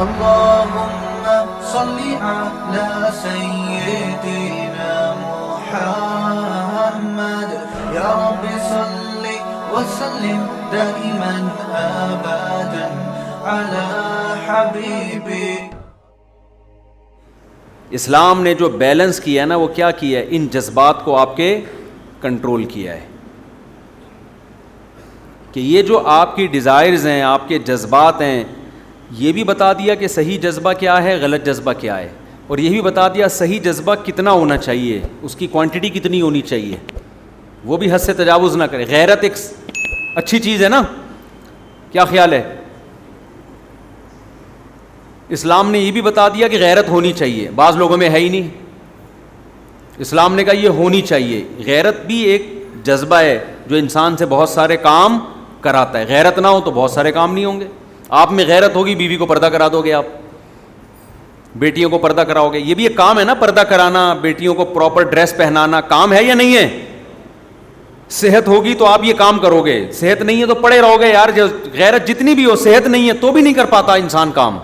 اللهم صل على سيدنا محمد يا رب صل وسلم دائما أبدا على حبيبي. اسلام نے جو بیلنس کیا ہے نا وہ کیا کیا ہے؟ ان جذبات کو آپ کے کنٹرول کیا ہے کہ یہ جو آپ کی ڈیزائرز ہیں، آپ کے جذبات ہیں، یہ بھی بتا دیا کہ صحیح جذبہ کیا ہے، غلط جذبہ کیا ہے، اور یہ بھی بتا دیا صحیح جذبہ کتنا ہونا چاہیے، اس کی کوانٹٹی کتنی ہونی چاہیے، وہ بھی حد سے تجاوز نہ کرے. غیرت ایک اچھی چیز ہے نا، کیا خیال ہے؟ اسلام نے یہ بھی بتا دیا کہ غیرت ہونی چاہیے، بعض لوگوں میں ہے ہی نہیں. اسلام نے کہا یہ ہونی چاہیے. غیرت بھی ایک جذبہ ہے جو انسان سے بہت سارے کام کراتا ہے. غیرت نہ ہو تو بہت سارے کام نہیں ہوں گے. آپ میں غیرت ہوگی، بیوی کو پردہ کرا دو گے، آپ بیٹیوں کو پردہ کراؤ گے، یہ بھی ایک کام ہے نا، پردہ کرانا، بیٹیوں کو پراپر ڈریس پہنانا کام ہے یا نہیں ہے؟ صحت ہوگی تو آپ یہ کام کرو گے، صحت نہیں ہے تو پڑے رہو گے. یار غیرت جتنی بھی ہو، صحت نہیں ہے تو بھی نہیں کر پاتا انسان کام،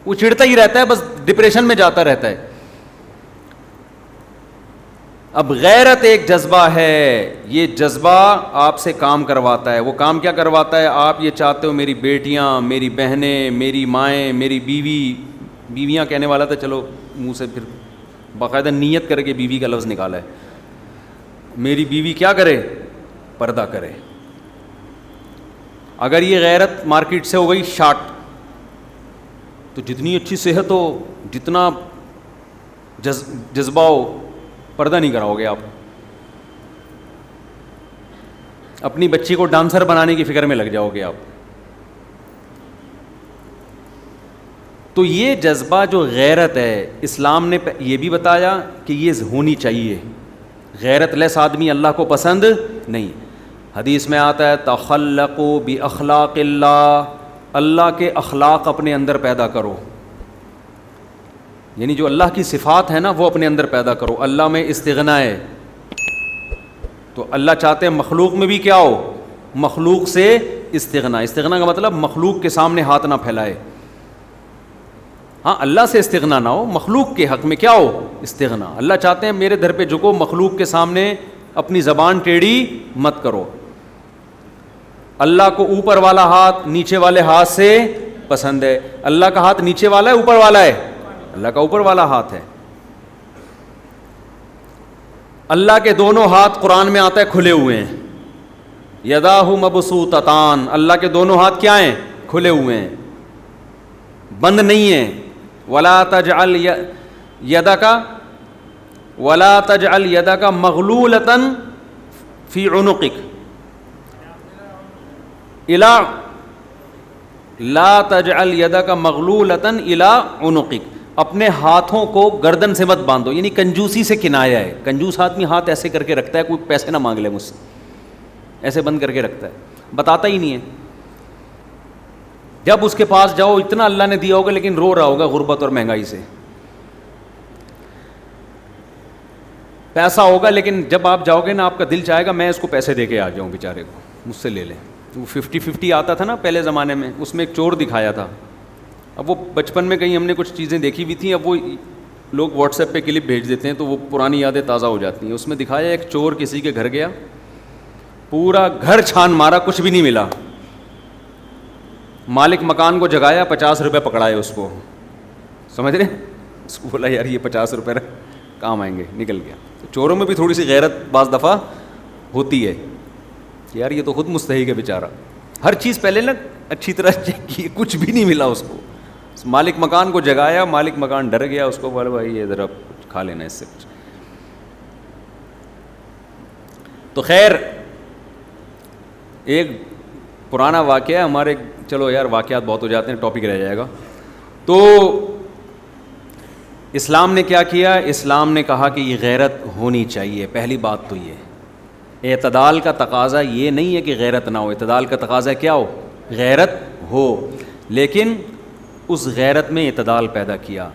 وہ چڑھتا ہی رہتا ہے، بس ڈپریشن میں جاتا رہتا ہے. اب غیرت ایک جذبہ ہے، یہ جذبہ آپ سے کام کرواتا ہے. وہ کام کیا کرواتا ہے؟ آپ یہ چاہتے ہو میری بیٹیاں، میری بہنیں، میری مائیں، میری بیویاں کہنے والا تھا، چلو منہ سے پھر باقاعدہ نیت کر کے بیوی کا لفظ نکالا ہے. میری بیوی کیا کرے؟ پردہ کرے. اگر یہ غیرت مارکیٹ سے ہو گئی شارٹ، تو جتنی اچھی صحت ہو، جتنا جذبہ ہو، پردہ نہیں کراؤ گے آپ. اپنی بچی کو ڈانسر بنانے کی فکر میں لگ جاؤ گے آپ. تو یہ جذبہ جو غیرت ہے، اسلام نے یہ بھی بتایا کہ یہ ہونی چاہیے. غیرت لیس آدمی اللہ کو پسند نہیں. حدیث میں آتا ہے تخلقوا باخلاق اللہ، اللہ کے اخلاق اپنے اندر پیدا کرو، یعنی جو اللہ کی صفات ہے نا وہ اپنے اندر پیدا کرو. اللہ میں استغنا ہے تو اللہ چاہتے ہیں مخلوق میں بھی کیا ہو؟ مخلوق سے استغنا. استغنا کا مطلب مخلوق کے سامنے ہاتھ نہ پھیلائے. ہاں اللہ سے استغنا نہ ہو، مخلوق کے حق میں کیا ہو؟ استغنا. اللہ چاہتے ہیں میرے در پہ جھکو، مخلوق کے سامنے اپنی زبان ٹیڑھی مت کرو. اللہ کو اوپر والا ہاتھ نیچے والے ہاتھ سے پسند ہے. اللہ کا ہاتھ نیچے والا ہے اوپر والا ہے؟ اللہ کا اوپر والا ہاتھ ہے. اللہ کے دونوں ہاتھ قرآن میں آتا ہے کھلے ہوئے ہیں. یداہ مبسوطتان، اللہ کے دونوں ہاتھ کیا ہیں؟ کھلے ہوئے ہیں، بند نہیں ہیں. ولا تجعل یدک مغلولۃ فی عنقک لا تجعل یدک مغلولۃ الی عنقک. اپنے ہاتھوں کو گردن سے مت باندھو، یعنی کنجوسی سے کنایا ہے. کنجوس آدمی ہاتھ ایسے کر کے رکھتا ہے، کوئی پیسے نہ مانگ لے مجھ سے، ایسے بند کر کے رکھتا ہے، بتاتا ہی نہیں ہے. جب اس کے پاس جاؤ اتنا اللہ نے دیا ہوگا لیکن رو رہا ہوگا غربت اور مہنگائی سے. پیسہ ہوگا لیکن جب آپ جاؤ گے نا آپ کا دل چاہے گا میں اس کو پیسے دے کے آ جاؤں، بیچارے کو مجھ سے لے لیں. وہ 50-50 آتا تھا نا پہلے زمانے میں، اس میں ایک چور دکھایا تھا. اب وہ بچپن میں کہیں ہم نے کچھ چیزیں دیکھی ہوئی تھیں، اب وہ لوگ واٹس ایپ پہ کلپ بھیج دیتے ہیں تو وہ پرانی یادیں تازہ ہو جاتی ہیں. اس میں دکھایا ایک چور کسی کے گھر گیا، پورا گھر چھان مارا، کچھ بھی نہیں ملا. مالک مکان کو جگایا، 50 روپے پکڑائے اس کو، سمجھ رہے؟ اس کو بولا یار یہ 50 روپے کام آئیں گے، نکل گیا. تو چوروں میں بھی تھوڑی سی غیرت بعض دفعہ ہوتی ہے کہ یار یہ تو خود مستحق ہے بیچارہ. ہر چیز پہلے نا اچھی طرح چیک کی، کچھ بھی نہیں ملا اس کو. مالک مکان کو جگایا، مالک مکان ڈر گیا، اس کو بولا بھائی یہ ذرا کچھ کھا لینا اس سے کچھ. تو خیر ایک پرانا واقعہ ہمارے، چلو یار واقعات بہت ہو جاتے ہیں، ٹاپک رہ جائے گا. تو اسلام نے کیا کیا؟ اسلام نے کہا کہ یہ غیرت ہونی چاہیے. پہلی بات تو یہ اعتدال کا تقاضا یہ نہیں ہے کہ غیرت نہ ہو، اعتدال کا تقاضا کیا ہو؟ غیرت ہو، لیکن اس غیرت میں اعتدال پیدا کیا،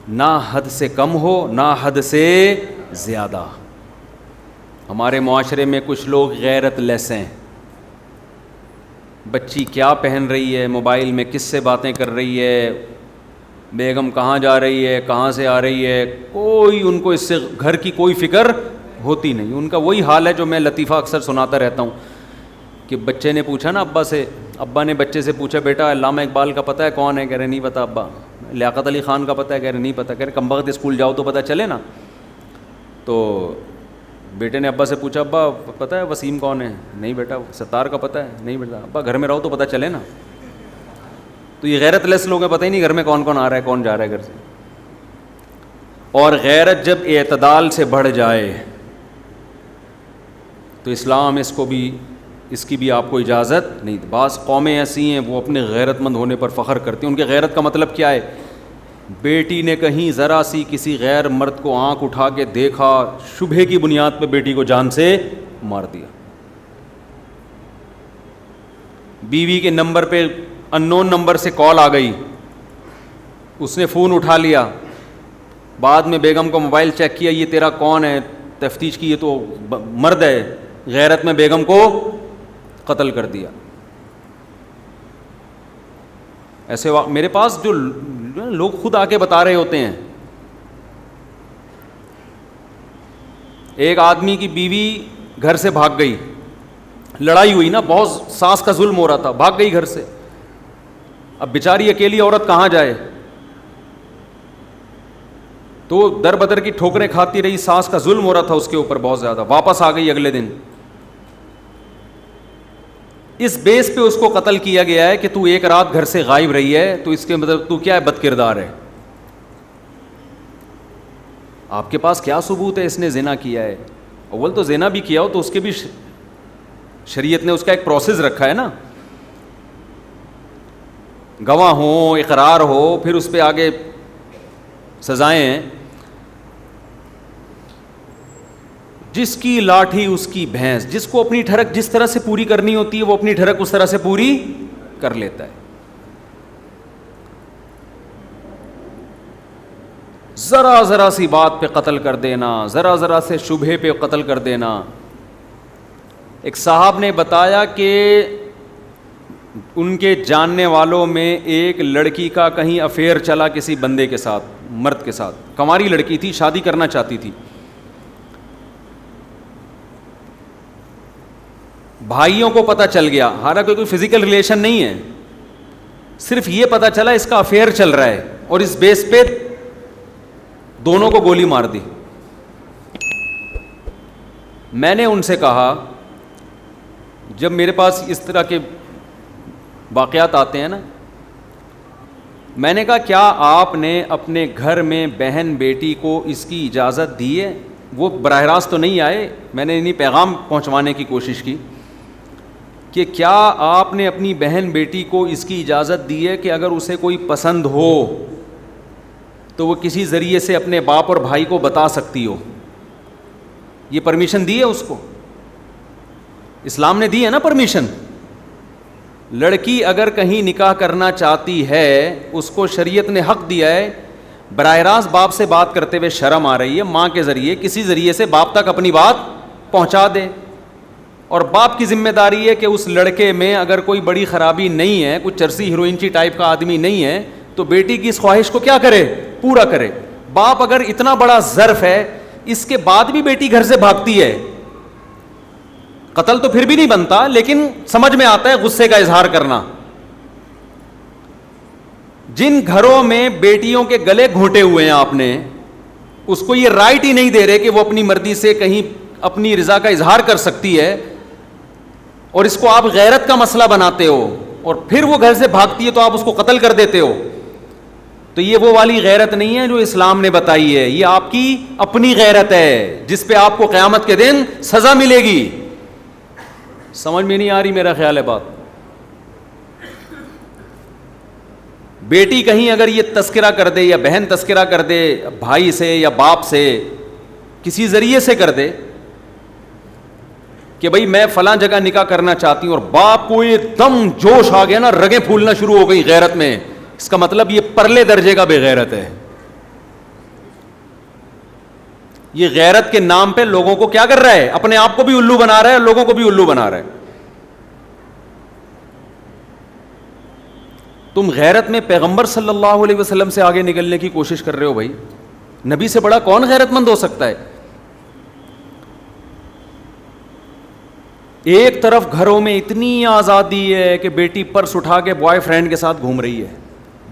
نہ حد سے کم ہو نہ حد سے زیادہ. ہمارے معاشرے میں کچھ لوگ غیرت لیس ہیں. بچی کیا پہن رہی ہے، موبائل میں کس سے باتیں کر رہی ہے، بیگم کہاں جا رہی ہے, کہاں سے آ رہی ہے, کوئی ان کو اس سے گھر کی کوئی فکر ہوتی نہیں. ان کا وہی حال ہے جو میں لطیفہ اکثر سناتا رہتا ہوں کہ بچے نے پوچھا نا ابا سے, ابا نے بچے سے پوچھا بیٹا علامہ اقبال کا پتہ ہے کون ہے؟ کہہ رہے نہیں پتہ ابا. لیاقت علی خان کا پتہ ہے؟ کہہ رہے نہیں پتہ. کہہ رہے کم بخت اسکول جاؤ تو پتہ چلے نا. تو بیٹے نے ابا سے پوچھا ابا پتہ ہے وسیم کون ہے؟ نہیں بیٹا. ستار کا پتہ ہے؟ نہیں بیٹا. ابا گھر میں رہو تو پتہ چلے نا. تو یہ غیرت لیس لوگ ہیں, پتہ ہی نہیں گھر میں کون کون آ رہا ہے کون جا رہا ہے گھر سے. اور غیرت جب اعتدال سے بڑھ جائے تو اسلام اس کی بھی آپ کو اجازت نہیں. بعض قومیں ایسی ہیں وہ اپنے غیرت مند ہونے پر فخر کرتی ہیں. ان کے غیرت کا مطلب کیا ہے؟ بیٹی نے کہیں ذرا سی کسی غیر مرد کو آنکھ اٹھا کے دیکھا, شبہے کی بنیاد پہ بیٹی کو جان سے مار دیا. بیوی کے نمبر پہ اننون نمبر سے کال آ گئی, اس نے فون اٹھا لیا, بعد میں بیگم کو موبائل چیک کیا, یہ تیرا کون ہے؟ تفتیش کی, یہ تو مرد ہے. غیرت میں بیگم کو قتل کر دیا. ایسے میرے پاس جو لوگ خود آ کے بتا رہے ہوتے ہیں. ایک آدمی کی بیوی گھر سے بھاگ گئی, لڑائی ہوئی نا, بہت ساس کا ظلم ہو رہا تھا, بھاگ گئی گھر سے. اب بیچاری اکیلی عورت کہاں جائے, تو در بدر کی ٹھوکریں کھاتی رہی, ساس کا ظلم ہو رہا تھا اس کے اوپر بہت زیادہ. واپس آ گئی اگلے دن. اس بیس پہ اس کو قتل کیا گیا ہے کہ تو ایک رات گھر سے غائب رہی ہے, تو اس کے مطلب تو کیا ہے؟ بد کردار ہے. آپ کے پاس کیا ثبوت ہے اس نے زنا کیا ہے؟ اول تو زنا بھی کیا ہو تو اس کے بھی شریعت نے اس کا ایک پروسیس رکھا ہے نا, گواہ ہو, اقرار ہو, پھر اس پہ آگے سزائیں ہیں. جس کی لاٹھی اس کی بھینس, جس کو اپنی ٹھڑک جس طرح سے پوری کرنی ہوتی ہے وہ اپنی ٹھڑک اس طرح سے پوری کر لیتا ہے. ذرا ذرا سی بات پہ قتل کر دینا, ذرا ذرا سے شبہے پہ قتل کر دینا. ایک صاحب نے بتایا کہ ان کے جاننے والوں میں ایک لڑکی کا کہیں افیئر چلا کسی بندے کے ساتھ, مرد کے ساتھ. کنواری لڑکی تھی, شادی کرنا چاہتی تھی. بھائیوں کو پتہ چل گیا, حالانکہ کوئی فزیکل ریلیشن نہیں ہے, صرف یہ پتہ چلا اس کا افیئر چل رہا ہے, اور اس بیس پہ دونوں کو گولی مار دی. میں نے ان سے کہا, جب میرے پاس اس طرح کے واقعات آتے ہیں نا, میں نے کہا کیا آپ نے اپنے گھر میں بہن بیٹی کو اس کی اجازت دی ہے؟ وہ براہ راست تو نہیں آئے, میں نے انہیں پیغام پہنچوانے کی کوشش کی کہ کیا آپ نے اپنی بہن بیٹی کو اس کی اجازت دی ہے کہ اگر اسے کوئی پسند ہو تو وہ کسی ذریعے سے اپنے باپ اور بھائی کو بتا سکتی ہو؟ یہ پرمیشن دی ہے اس کو؟ اسلام نے دی ہے نا پرمیشن. لڑکی اگر کہیں نکاح کرنا چاہتی ہے اس کو شریعت نے حق دیا ہے, براہ راست باپ سے بات کرتے ہوئے شرم آ رہی ہے, ماں کے ذریعے کسی ذریعے سے باپ تک اپنی بات پہنچا دے. اور باپ کی ذمہ داری ہے کہ اس لڑکے میں اگر کوئی بڑی خرابی نہیں ہے, کوئی چرسی ہیروئنچی ٹائپ کا آدمی نہیں ہے, تو بیٹی کی اس خواہش کو کیا کرے؟ پورا کرے. باپ اگر اتنا بڑا ظرف ہے, اس کے بعد بھی بیٹی گھر سے بھاگتی ہے, قتل تو پھر بھی نہیں بنتا, لیکن سمجھ میں آتا ہے غصے کا اظہار کرنا. جن گھروں میں بیٹیوں کے گلے گھونٹے ہوئے ہیں آپ نے, اس کو یہ رائٹ ہی نہیں دے رہے کہ وہ اپنی مرضی سے کہیں اپنی رضا کا اظہار کر سکتی ہے, اور اس کو آپ غیرت کا مسئلہ بناتے ہو, اور پھر وہ گھر سے بھاگتی ہے تو آپ اس کو قتل کر دیتے ہو. تو یہ وہ والی غیرت نہیں ہے جو اسلام نے بتائی ہے, یہ آپ کی اپنی غیرت ہے جس پہ آپ کو قیامت کے دن سزا ملے گی. سمجھ میں نہیں آ رہی میرا خیال ہے بات. بیٹی کہیں اگر یہ تذکرہ کر دے, یا بہن تذکرہ کر دے بھائی سے یا باپ سے, کسی ذریعے سے کر دے کہ بھئی میں فلاں جگہ نکاح کرنا چاہتی ہوں, اور باپ کو ایک دم جوش آ گیا نا, رگیں پھولنا شروع ہو گئی غیرت میں, اس کا مطلب یہ پرلے درجے کا بے غیرت ہے. یہ غیرت کے نام پہ لوگوں کو کیا کر رہا ہے؟ اپنے آپ کو بھی الو بنا رہا ہے, اور لوگوں کو بھی الو بنا رہا ہے. تم غیرت میں پیغمبر صلی اللہ علیہ وسلم سے آگے نکلنے کی کوشش کر رہے ہو. بھائی نبی سے بڑا کون غیرت مند ہو سکتا ہے؟ ایک طرف گھروں میں اتنی آزادی ہے کہ بیٹی پرس اٹھا کے بوائے فرینڈ کے ساتھ گھوم رہی ہے,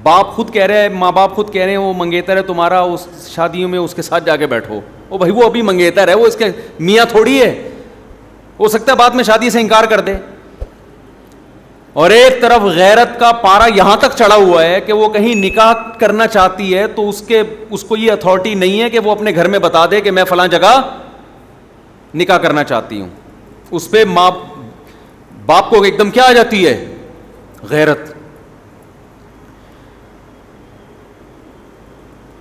باپ خود کہہ رہے ہیں, ماں باپ خود کہہ رہے ہیں وہ منگیتر ہے تمہارا, اس شادیوں میں اس کے ساتھ جا کے بیٹھو. او بھائی وہ ابھی منگیتر ہے, وہ اس کے میاں تھوڑی ہے, ہو سکتا ہے بعد میں شادی سے انکار کر دے. اور ایک طرف غیرت کا پارا یہاں تک چڑھا ہوا ہے کہ وہ کہیں نکاح کرنا چاہتی ہے تو اس کو یہ اتھارٹی نہیں ہے کہ وہ اپنے گھر میں بتا دے کہ میں فلاں جگہ نکاح کرنا چاہتی ہوں. اس پہ ماں باپ کو ایک دم کیا آ جاتی ہے؟ غیرت.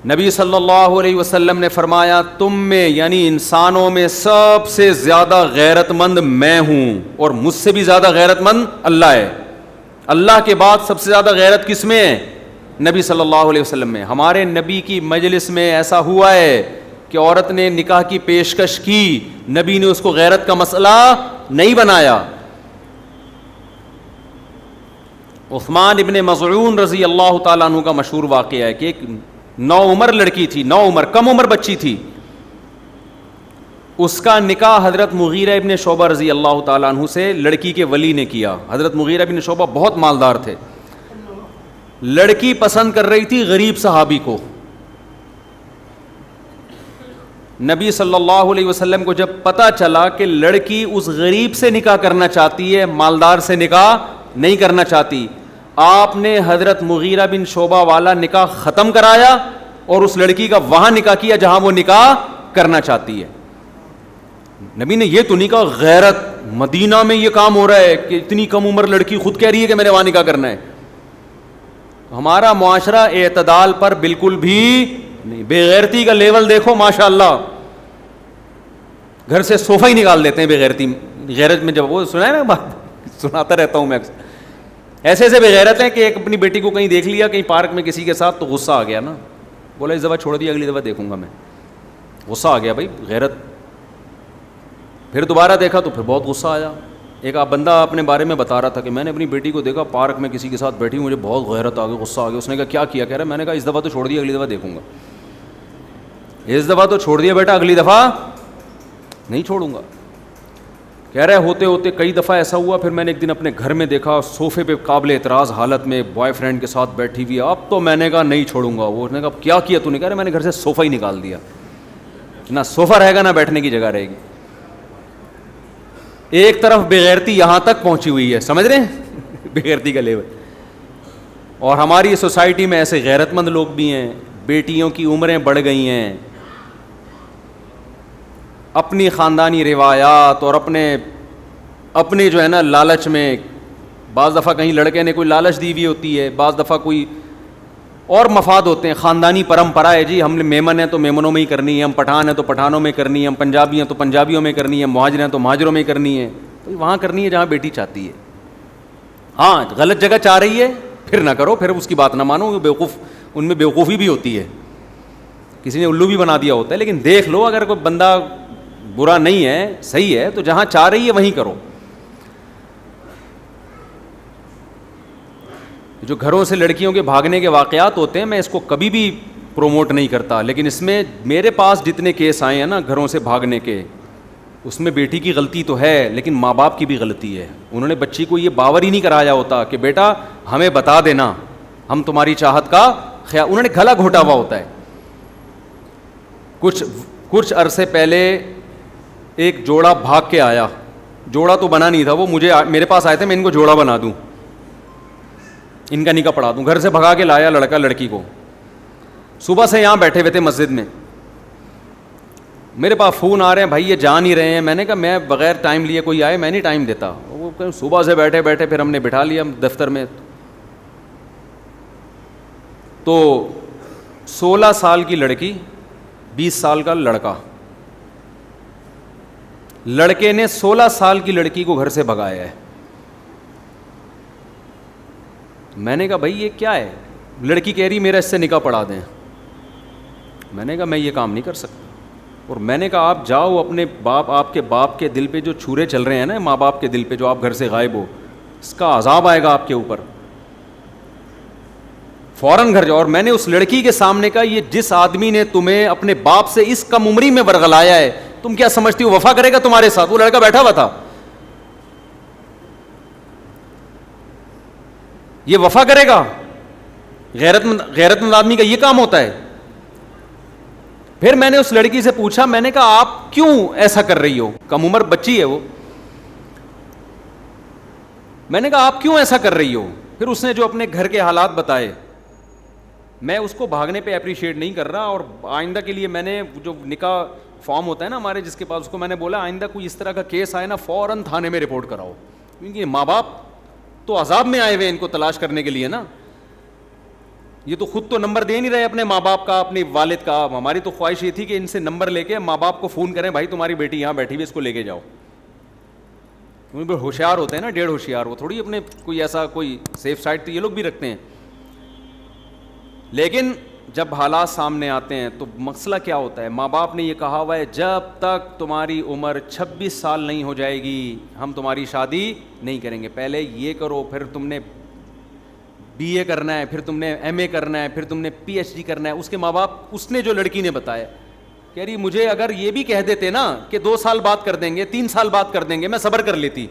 نبی صلی اللہ علیہ وسلم نے فرمایا تم میں یعنی انسانوں میں سب سے زیادہ غیرت مند میں ہوں, اور مجھ سے بھی زیادہ غیرت مند اللہ ہے. اللہ کے بعد سب سے زیادہ غیرت کس میں ہے؟ نبی صلی اللہ علیہ وسلم میں. ہمارے نبی کی مجلس میں ایسا ہوا ہے کہ عورت نے نکاح کی پیشکش کی, نبی نے اس کو غیرت کا مسئلہ نہیں بنایا. عثمان ابن مظعون رضی اللہ تعالیٰ عنہ کا مشہور واقعہ ہے کہ ایک نوعمر لڑکی تھی, نوعمر کم عمر بچی تھی, اس کا نکاح حضرت مغیرہ ابن شعبہ رضی اللہ تعالیٰ عنہ سے لڑکی کے ولی نے کیا. حضرت مغیرہ ابن شعبہ بہت مالدار تھے. لڑکی پسند کر رہی تھی غریب صحابی کو. نبی صلی اللہ علیہ وسلم کو جب پتہ چلا کہ لڑکی اس غریب سے نکاح کرنا چاہتی ہے, مالدار سے نکاح نہیں کرنا چاہتی, آپ نے حضرت مغیرہ بن شعبہ والا نکاح ختم کرایا اور اس لڑکی کا وہاں نکاح کیا جہاں وہ نکاح کرنا چاہتی ہے. نبی نے یہ تو نہیں کہا غیرت مدینہ میں یہ کام ہو رہا ہے کہ اتنی کم عمر لڑکی خود کہہ رہی ہے کہ میں نے وہاں نکاح کرنا ہے. ہمارا معاشرہ اعتدال پر بالکل بھی نہیں. بے غیرتی کا لیول دیکھو ماشاء اللہ, گھر سے صوفہ ہی نکال دیتے ہیں بے غیرتی. غیرت میں جب وہ سنا ہے نا بات, سناتا رہتا ہوں میں اکثر, ایسے ایسے بے غیرت ہیں کہ ایک اپنی بیٹی کو کہیں دیکھ لیا کہیں پارک میں کسی کے ساتھ تو غصہ آ گیا نا, بولا اس دفعہ چھوڑ دیا اگلی دفعہ دیکھوں گا میں. غصہ آ گیا بھائی غیرت. پھر دوبارہ دیکھا تو پھر بہت غصہ آیا. ایک آپ بندہ اپنے بارے میں بتا رہا تھا کہ میں نے اپنی بیٹی کو دیکھا پارک میں کسی کے ساتھ بیٹھی, مجھے بہت غیرت آ گئی, غصہ آ گیا. اس نے کہا کیا کیا؟ کہہ رہا میں نے کہا اس دفعہ تو چھوڑ دیا اگلی دفعہ دیکھوں گا. اس دفعہ تو چھوڑ دیا بیٹا, اگلی دفعہ نہیں چھوڑوں گا. کہہ رہے ہوتے ہوتے کئی دفعہ ایسا ہوا, پھر میں نے ایک دن اپنے گھر میں دیکھا صوفے پہ قابل اعتراض حالت میں بوائے فرینڈ کے ساتھ بیٹھی ہوئی. اب تو میں نے کہا نہیں چھوڑوں گا. وہ نے کہا کیا کیا تو نے؟ کہہ رہے میں نے گھر سے صوفہ ہی نکال دیا, نہ صوفہ رہے گا نہ بیٹھنے کی جگہ رہے گی. ایک طرف بےغیرتی یہاں تک پہنچی ہوئی ہے, سمجھ رہے ہیں بےغیرتی کا لیول. اور ہماری سوسائٹی میں ایسے غیرت مند لوگ بھی ہیں, بیٹیوں کی عمریں بڑھ گئی ہیں, اپنی خاندانی روایات اور اپنے جو ہے نا لالچ میں. بعض دفعہ کہیں لڑکے نے کوئی لالچ دی ہوئی ہوتی ہے, بعض دفعہ کوئی اور مفاد ہوتے ہیں. خاندانی پرمپرا ہے جی, ہم نے میمن ہیں تو میمنوں میں ہی کرنی ہے, ہم پٹھان ہیں تو پٹھانوں میں کرنی ہے, ہم پنجابی ہیں تو پنجابیوں میں کرنی ہے, مہاجر ہیں تو مہاجروں میں کرنی ہے. تو وہاں کرنی ہے جہاں بیٹی چاہتی ہے. ہاں غلط جگہ چاہ رہی ہے پھر نہ کرو, پھر اس کی بات نہ مانو. بیوقوف, ان میں بیوقوفی بھی ہوتی ہے, کسی نے الو بھی بنا دیا ہوتا ہے. لیکن دیکھ لو, اگر کوئی بندہ برا نہیں ہے صحیح ہے تو جہاں چاہ رہی ہے وہیں کرو. جو گھروں سے لڑکیوں کے بھاگنے کے واقعات ہوتے ہیں میں اس کو کبھی بھی پروموٹ نہیں کرتا, لیکن اس میں میرے پاس جتنے کیس آئے ہیں نا گھروں سے بھاگنے کے, اس میں بیٹی کی غلطی تو ہے لیکن ماں باپ کی بھی غلطی ہے. انہوں نے بچی کو یہ باور ہی نہیں کرایا ہوتا کہ بیٹا ہمیں بتا دینا, ہم تمہاری چاہت کا خیال. انہوں نے گلا گھوٹا ہوا ہوتا ہے. کچھ عرصے پہلے ایک جوڑا بھاگ کے آیا, جوڑا تو بنا نہیں تھا, وہ میرے پاس آئے تھے میں ان کو جوڑا بنا دوں, ان کا نکاح پڑھا دوں. گھر سے بھگا کے لایا لڑکا لڑکی کو. صبح سے یہاں بیٹھے ہوئے تھے مسجد میں, میرے پاس فون آ رہے ہیں بھائی یہ جا نہیں رہے ہیں. میں نے کہا میں بغیر ٹائم لیے کوئی آئے میں نہیں ٹائم دیتا. وہ صبح سے بیٹھے بیٹھے پھر ہم نے بٹھا لیا دفتر میں. تو 16 سال کی لڑکی 20 سال کا لڑکا, لڑکے نے 16 سال کی لڑکی کو گھر سے بھگایا ہے. میں نے کہا بھائی یہ کیا ہے؟ لڑکی کہہ رہی میرا اس سے نکاح پڑھا دیں. میں نے کہا میں یہ کام نہیں کر سکتا. اور میں نے کہا آپ جاؤ اپنے آپ کے باپ کے دل پہ جو چھورے چل رہے ہیں نا, ماں باپ کے دل پہ جو آپ گھر سے غائب ہو, اس کا عذاب آئے گا آپ کے اوپر. فوراً گھر جاؤ. اور میں نے اس لڑکی کے سامنے کہا یہ جس آدمی نے تمہیں اپنے باپ سے اس کم عمری میں ورغلایا ہے, تم کیا سمجھتی ہو وفا کرے گا تمہارے ساتھ؟ وہ لڑکا بیٹھا ہوا تھا. یہ وفا کرے گا؟ غیرت مند آدمی کا یہ کام ہوتا ہے. پھر میں نے اس لڑکی سے پوچھا, میں نے کہا آپ کیوں ایسا کر رہی ہو؟ کم عمر بچی ہے وہ. میں نے کہا آپ کیوں ایسا کر رہی ہو؟ پھر اس نے جو اپنے گھر کے حالات بتائے. میں اس کو بھاگنے پہ اپریشیٹ نہیں کر رہا, اور آئندہ کے لیے میں نے جو نکاح فارم ہوتا ہے نا ہمارے جس کے پاس, اس کو میں نے بولا آئندہ کوئی اس طرح کا کیس آئے نا فوراً تھانے میں رپورٹ کراؤ, کیونکہ ماں باپ تو عذاب میں آئے ہوئے ان کو تلاش کرنے کے لیے نا. یہ تو خود تو نمبر دے نہیں رہے اپنے ماں باپ کا, اپنے والد کا. ہماری تو خواہش یہ تھی کہ ان سے نمبر لے کے ماں باپ کو فون کریں, بھائی تمہاری بیٹی یہاں بیٹھی ہوئی, اس کو لے کے جاؤ. ہوشیار ہوتے ہیں نا, ڈیڑھ ہوشیار, وہ تھوڑی اپنے کوئی ایسا کوئی سیف سائڈ تو یہ لوگ بھی رکھتے ہیں. لیکن جب حالات سامنے آتے ہیں تو مسئلہ کیا ہوتا ہے؟ ماں باپ نے یہ کہا ہوا ہے جب تک تمہاری عمر 26 سال نہیں ہو جائے گی ہم تمہاری شادی نہیں کریں گے. پہلے یہ کرو, پھر تم نے BA کرنا ہے, پھر تم نے MA کرنا ہے, پھر تم نے PhD کرنا ہے. اس کے ماں باپ, اس نے جو لڑکی نے بتایا, کہہ رہی مجھے اگر یہ بھی کہہ دیتے نا کہ 2 سال بعد کر دیں گے, 3 سال بعد کر دیں گے, میں صبر کر لیتی.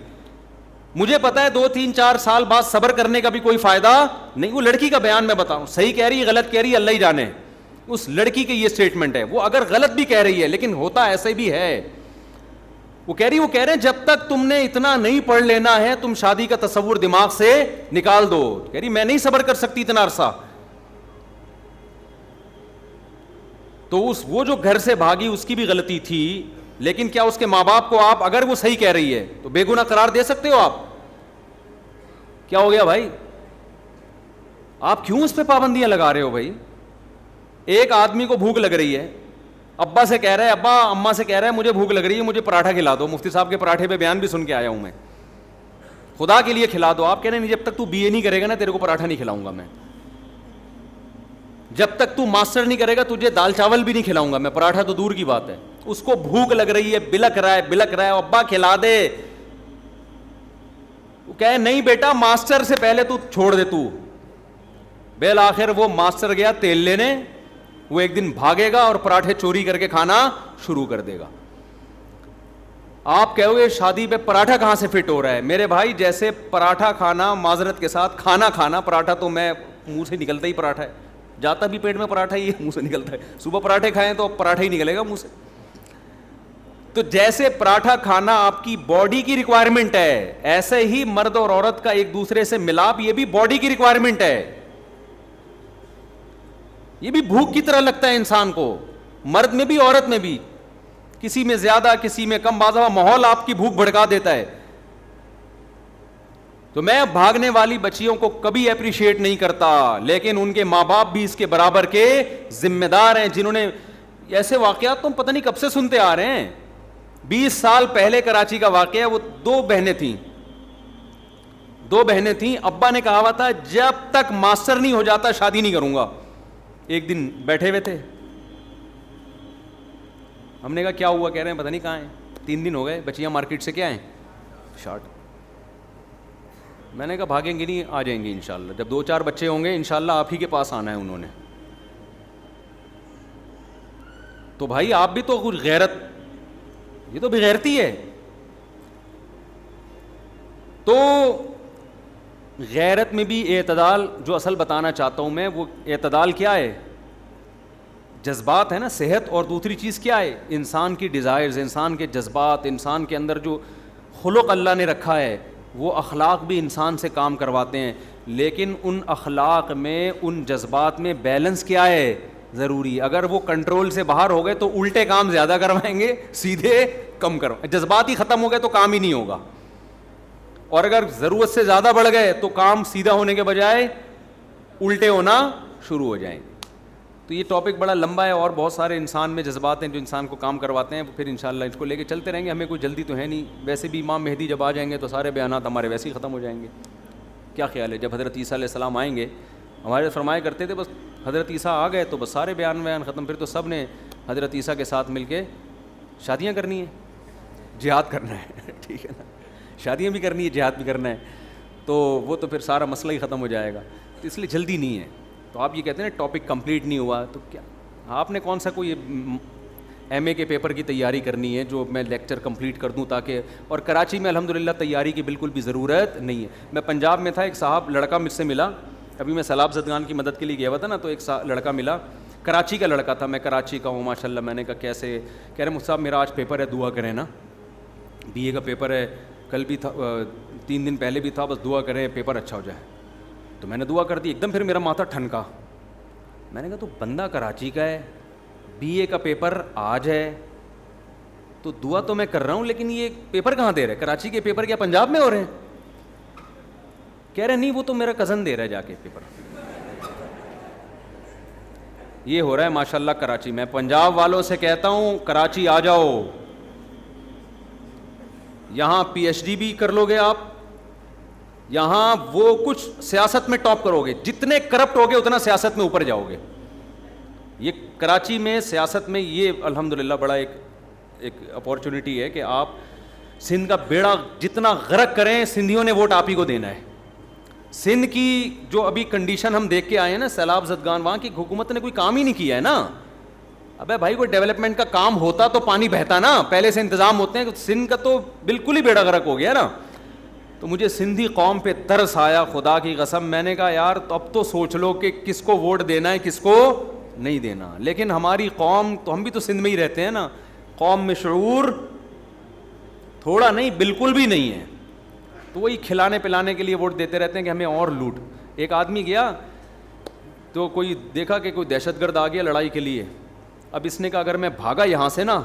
مجھے پتا ہے 2 3 4 سال بعد صبر کرنے کا بھی کوئی فائدہ نہیں. وہ لڑکی کا بیان میں بتاؤں, صحیح کہہ رہی ہے غلط کہہ رہی ہے اللہ ہی جانے. اس لڑکی کی یہ سٹیٹمنٹ ہے, وہ اگر غلط بھی کہہ رہی ہے لیکن ہوتا ایسے بھی ہے. وہ کہہ رہے ہیں جب تک تم نے اتنا نہیں پڑھ لینا ہے تم شادی کا تصور دماغ سے نکال دو. کہہ رہی میں نہیں صبر کر سکتی اتنا عرصہ. تو وہ جو گھر سے بھاگی اس کی بھی غلطی تھی, لیکن کیا اس کے ماں باپ کو آپ, اگر وہ صحیح کہہ رہی ہے تو بے گناہ قرار دے سکتے ہو آپ؟ کیا ہو گیا بھائی؟ آپ کیوں اس پہ پابندیاں لگا رہے ہو بھائی؟ ایک آدمی کو بھوک لگ رہی ہے, ابا سے کہہ رہا ہے, ابا اماں سے کہہ رہا ہے مجھے بھوک لگ رہی ہے, مجھے پراٹھا کھلا دو. مفتی صاحب کے پراٹھے پہ بیان بھی سن کے آیا ہوں میں, خدا کے لیے کھلا دو. آپ کہہ رہے ہیں جب تک تو BA نہیں کرے گا نا تیرے کو پراٹھا نہیں کھلاؤں گا میں, جب تک تو ماسٹر نہیں کرے گا تجھے دال چاول بھی نہیں کھلاؤں گا میں, پراٹھا تو دور کی بات ہے. اس کو بھوک لگ رہی ہے, بلک رہا ہے, ابا کھلا دے. وہ کہے نہیں بیٹا ماسٹر سے پہلے تو چھوڑ دے تو. بالآخر وہ ماسٹر گیا تیل لینے, وہ ایک دن بھاگے گا اور پراٹھے چوری کر کے کھانا شروع کر دے گا. آپ کہو گے شادی پہ پراٹھا کہاں سے فٹ ہو رہا ہے؟ میرے بھائی جیسے پراٹھا کھانا, معذرت کے ساتھ کھانا کھانا, پراٹھا تو میں منہ سے نکلتا ہی پراٹھا ہے, جاتا بھی پیٹ میں پراٹھا ہی منہ سے نکلتا ہے. صبح پراٹھے کھائیں تو پراٹھا ہی نکلے گا منہ سے. تو جیسے پراٹھا کھانا آپ کی باڈی کی ریکوائرمنٹ ہے, ایسے ہی مرد اور عورت کا ایک دوسرے سے ملاپ یہ بھی باڈی کی ریکوائرمنٹ ہے. یہ بھی بھوک کی طرح لگتا ہے انسان کو, مرد میں بھی عورت میں بھی, کسی میں زیادہ کسی میں کم. بعض ماحول آپ کی بھوک بھڑکا دیتا ہے. تو میں بھاگنے والی بچیوں کو کبھی اپریشیٹ نہیں کرتا, لیکن ان کے ماں باپ بھی اس کے برابر کے ذمہ دار ہیں, جنہوں نے ایسے واقعات تم پتہ نہیں کب سے سنتے آ رہے ہیں. 20 سال پہلے کراچی کا واقعہ, وہ 2 بہنیں تھیں. ابا نے کہا ہوا تھا جب تک ماسٹر نہیں ہو جاتا شادی نہیں کروں گا. ایک دن بیٹھے ہوئے تھے, ہم نے کہا کیا ہوا؟ کہہ رہے ہیں پتہ نہیں کہاں ہیں, 3 دن ہو گئے, بچیاں مارکیٹ سے کیا ہیں شارٹ. میں نے کہا بھاگیں گے نہیں, آ جائیں گے انشاءاللہ, جب 2 4 بچے ہوں گے انشاءاللہ آپ ہی کے پاس آنا ہے انہوں نے. تو بھائی آپ بھی تو کچھ غیرت, یہ تو بغیرتی ہے. تو غیرت میں بھی اعتدال, جو اصل بتانا چاہتا ہوں میں وہ اعتدال کیا ہے؟ جذبات ہے نا, صحت, اور دوسری چیز کیا ہے؟ انسان کی ڈیزائرز, انسان کے جذبات, انسان کے اندر جو خلق اللہ نے رکھا ہے, وہ اخلاق بھی انسان سے کام کرواتے ہیں. لیکن ان اخلاق میں, ان جذبات میں بیلنس کیا ہے؟ ضروری. اگر وہ کنٹرول سے باہر ہو گئے تو الٹے کام زیادہ کروائیں گے, سیدھے کم کروائیں. جذبات ہی ختم ہو گئے تو کام ہی نہیں ہوگا, اور اگر ضرورت سے زیادہ بڑھ گئے تو کام سیدھا ہونے کے بجائے الٹے ہونا شروع ہو جائیں گے. تو یہ ٹاپک بڑا لمبا ہے, اور بہت سارے انسان میں جذبات ہیں جو انسان کو کام کرواتے ہیں. پھر انشاءاللہ اس کو لے کے چلتے رہیں گے, ہمیں کوئی جلدی تو ہے نہیں. ویسے بھی امام مہدی جب آ جائیں گے تو سارے بیانات ہمارے ویسے ہی ختم ہو جائیں گے. کیا خیال ہے؟ جب حضرت عیسیٰ علیہ السلام آئیں گے, ہمارے فرمایا کرتے تھے بس حضرت عیسیٰ آ گئے تو بس سارے بیان ختم. پھر تو سب نے حضرت عیسیٰ کے ساتھ مل کے شادیاں کرنی ہیں, جہاد کرنا ہے. ٹھیک ہے نا, شادیاں بھی کرنی ہے, جہاد بھی کرنا ہے, تو وہ تو پھر سارا مسئلہ ہی ختم ہو جائے گا. تو اس لیے جلدی نہیں ہے. تو آپ یہ کہتے ہیں نا ٹاپک کمپلیٹ نہیں ہوا, تو کیا آپ نے کون سا کوئی ایم اے کے پیپر کی تیاری کرنی ہے جو میں لیکچر کمپلیٹ کر دوں تاکہ. اور کراچی میں الحمدللہ تیاری کی بالکل بھی ضرورت نہیں ہے. میں پنجاب میں تھا, ایک صاحب لڑکا مجھ سے ملا, ابھی میں سیلاب زدگان کی مدد کے لیے گیا ہوا تھا نا, تو ایک لڑکا ملا, کراچی کا لڑکا تھا, میں کراچی کا ہوں ماشاء اللہ. میں نے کہا کیسے, کہہ رہے مجھ صاحب میرا آج پیپر ہے, دعا کریں نا, بی اے کا پیپر ہے, کل بھی تھا, 3 دن پہلے بھی تھا, بس دعا کریں پیپر اچھا ہو جائے. تو میں نے دعا کر دی, ایک دم پھر میرا ماتھا ٹھنکا. میں نے کہا تو بندہ کراچی کا ہے, بی اے کا پیپر آج ہے, تو دعا تو میں کر رہا ہوں, لیکن یہ پیپر کہاں دے رہے, کراچی کے پیپر کیا پنجاب میں ہو رہے ہیں؟ کہہ رہے نہیں وہ تو میرا کزن دے رہا ہے جا کے پیپر. یہ ہو رہا ہے ماشاءاللہ کراچی میں. پنجاب والوں سے کہتا ہوں کراچی آ جاؤ, یہاں پی ایچ ڈی بھی کر لو گے آپ, یہاں وہ کچھ سیاست میں ٹاپ کرو گے, جتنے کرپٹ ہوگے اتنا سیاست میں اوپر جاؤ گے. یہ کراچی میں سیاست میں یہ الحمدللہ بڑا ایک اپورچونٹی ہے کہ آپ سندھ کا بیڑا جتنا غرق کریں, سندھیوں نے ووٹ آپ ہی کو دینا ہے. سندھ کی جو ابھی کنڈیشن ہم دیکھ کے آئے ہیں نا, سیلاب زدگان, وہاں کی حکومت نے کوئی کام ہی نہیں کیا ہے نا. ابے بھائی کوئی ڈیولپمنٹ کا کام ہوتا تو پانی بہتا نا, پہلے سے انتظام ہوتے ہیں. سندھ کا تو بالکل ہی بیڑا غرق ہو گیا نا. تو مجھے سندھی قوم پہ ترس آیا خدا کی قسم. میں نے کہا یار تو اب تو سوچ لو کہ کس کو ووٹ دینا ہے کس کو نہیں دینا. لیکن ہماری قوم تو, ہم بھی تو سندھ میں ہی رہتے ہیں نا, قوم میں شعور تھوڑا نہیں بالکل بھی نہیں ہے. تو وہی کھلانے پلانے کے لیے ووٹ دیتے رہتے ہیں کہ ہمیں اور لوٹ. ایک آدمی گیا تو کوئی دیکھا کہ کوئی دہشت گرد آ گیا لڑائی کے لیے. اب اس نے کہا اگر میں بھاگا یہاں سے نا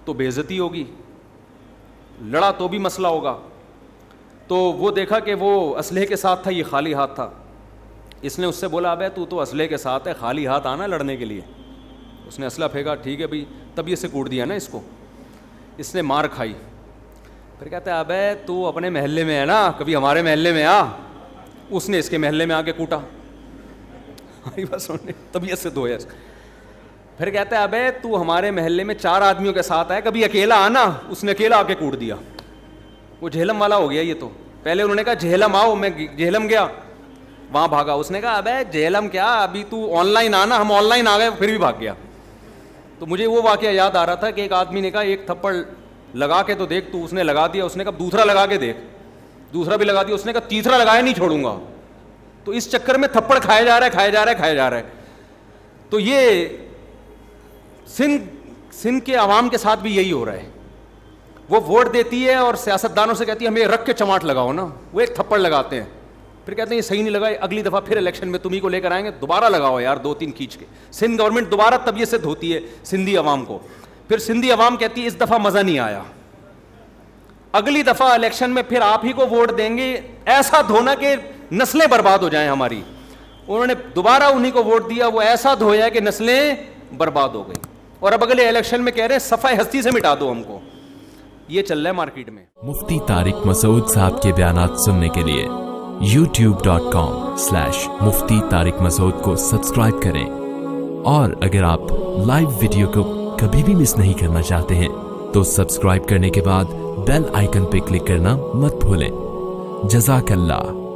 تو بے عزتی ہوگی, لڑا تو بھی مسئلہ ہوگا. تو وہ دیکھا کہ وہ اسلحے کے ساتھ تھا, یہ خالی ہاتھ تھا. اس نے اس سے بولا ابے تو اسلحے کے ساتھ ہے, خالی ہاتھ آنا لڑنے کے لیے. اس نے اسلحہ پھینکا, ٹھیک ہے بھائی, تب یہ سے کوٹ دیا نا اس کو. اس نے مار کھائی. پھر کہتا ہے ابے تو اپنے محلے میں ہے نا, کبھی ہمارے محلے میں آ. اس نے اس کے محلے میں آ کے کوٹا, بس طبیعت سے دھویا. پھر کہتا ہے ابے تو ہمارے محلے میں 4 آدمیوں کے ساتھ آئے, کبھی اکیلا آنا. اس نے اکیلا آ کے کوٹ دیا. وہ جہلم والا ہو گیا یہ تو. پہلے انہوں نے کہا جہلم آؤ, میں جہلم گیا, وہاں بھاگا. اس نے کہا ابے جہلم کیا, ابھی تو آن لائن آنا. ہم آن لائن آ گئے, پھر بھی بھاگ گیا. تو مجھے وہ واقعہ یاد آ رہا تھا کہ ایک آدمی نے کہا ایک تھپڑ لگا کے تو دیکھ, تو اس نے لگا دیا. اس نے کہا دوسرا لگا کے دیکھ, دوسرا بھی لگا دیا. اس نے کہا تیسرا لگایا نہیں چھوڑوں گا. تو اس چکر میں تھپڑ کھایا جا رہا ہے, کھایا جا رہا ہے, کھایا جا رہا ہے. تو یہ سندھ کے عوام کے ساتھ بھی یہی ہو رہا ہے. وہ ووٹ دیتی ہے اور سیاستدانوں سے کہتی ہے ہمیں رکھ کے چماٹ لگاؤ نا. وہ ایک تھپڑ لگاتے ہیں, پھر کہتے ہیں یہ صحیح نہیں لگا, اگلی دفعہ پھر الیکشن میں تمہیں کو لے کر آئیں گے, دوبارہ لگاؤ یار 2-3 کھینچ کے. سندھ گورنمنٹ دوبارہ طبیعت سے دھوتی ہے سندھی عوام کو. پھر سندھی عوام کہتی ہے اس دفعہ مزہ نہیں آیا, اگلی دفعہ الیکشن میں پھر آپ ہی کو ووٹ دیں گے. ایسا دھونا کہ نسلیں برباد ہو جائیں ہماری. انہوں نے دوبارہ انہی کو ووٹ دیا, وہ ایسا دھویا کہ نسلیں برباد ہو گئی. اور اب اگلے الیکشن میں کہہ رہے ہیں صفحہ ہستی سے مٹا دو ہم کو. یہ چل رہا ہے مارکیٹ میں. مفتی طارق مسعود صاحب کے بیانات سننے کے لیے youtube.com/مفتی طارق مسعود کو سبسکرائب کریں. اور اگر آپ لائیو ویڈیو کو کبھی بھی مس نہیں کرنا چاہتے ہیں تو سبسکرائب کرنے کے بعد بیل آئیکن پہ کلک کرنا مت بھولیں. جزاک اللہ.